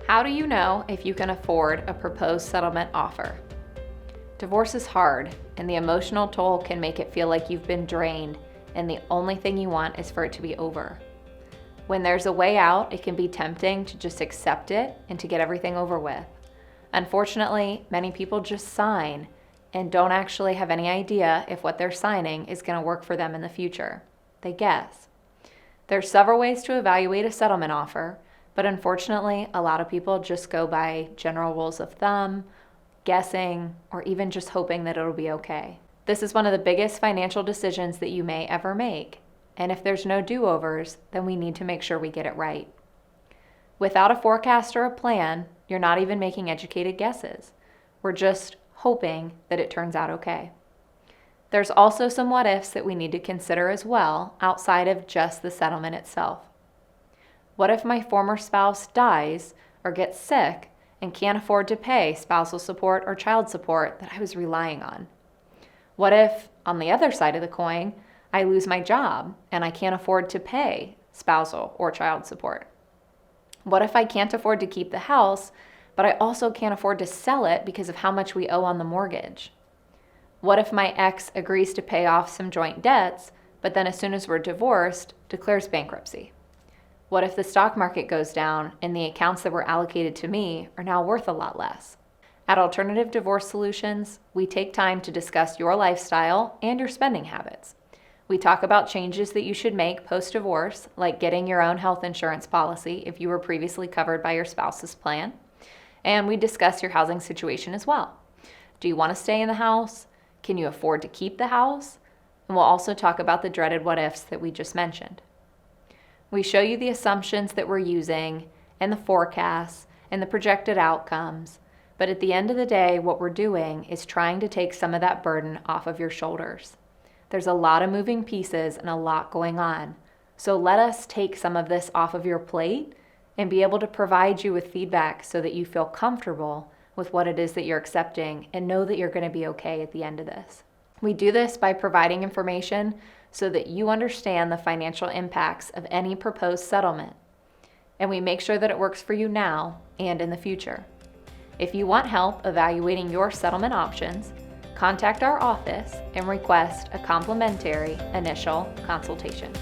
How do you know if you can afford a proposed settlement offer? Divorce is hard, and the emotional toll can make it feel like you've been drained, and the only thing you want is for it to be over. When there's a way out, it can be tempting to just accept it and to get everything over with. Unfortunately, many people just sign and don't actually have any idea if what they're signing is going to work for them in the future. They guess. There's several ways to evaluate a settlement offer, but unfortunately, a lot of people just go by general rules of thumb, guessing, or even just hoping that it'll be okay. This is one of the biggest financial decisions that you may ever make, and if there's no do-overs, then we need to make sure we get it right. Without a forecast or a plan, you're not even making educated guesses. We're just hoping that it turns out okay. There's also some what-ifs that we need to consider as well, outside of just the settlement itself. What if my former spouse dies or gets sick and can't afford to pay spousal support or child support that I was relying on? What if, on the other side of the coin, I lose my job and I can't afford to pay spousal or child support? What if I can't afford to keep the house, but I also can't afford to sell it because of how much we owe on the mortgage? What if my ex agrees to pay off some joint debts, but then as soon as we're divorced, declares bankruptcy? What if the stock market goes down and the accounts that were allocated to me are now worth a lot less? At Alternative Divorce Solutions, we take time to discuss your lifestyle and your spending habits. We talk about changes that you should make post-divorce, like getting your own health insurance policy if you were previously covered by your spouse's plan. And we discuss your housing situation as well. Do you want to stay in the house? Can you afford to keep the house? And we'll also talk about the dreaded what-ifs that we just mentioned. We show you the assumptions that we're using and the forecasts and the projected outcomes. But at the end of the day, what we're doing is trying to take some of that burden off of your shoulders. There's a lot of moving pieces and a lot going on. So let us take some of this off of your plate and be able to provide you with feedback so that you feel comfortable with what it is that you're accepting and know that you're going to be okay at the end of this. We do this by providing information so that you understand the financial impacts of any proposed settlement. And we make sure that it works for you now and in the future. If you want help evaluating your settlement options, contact our office and request a complimentary initial consultation.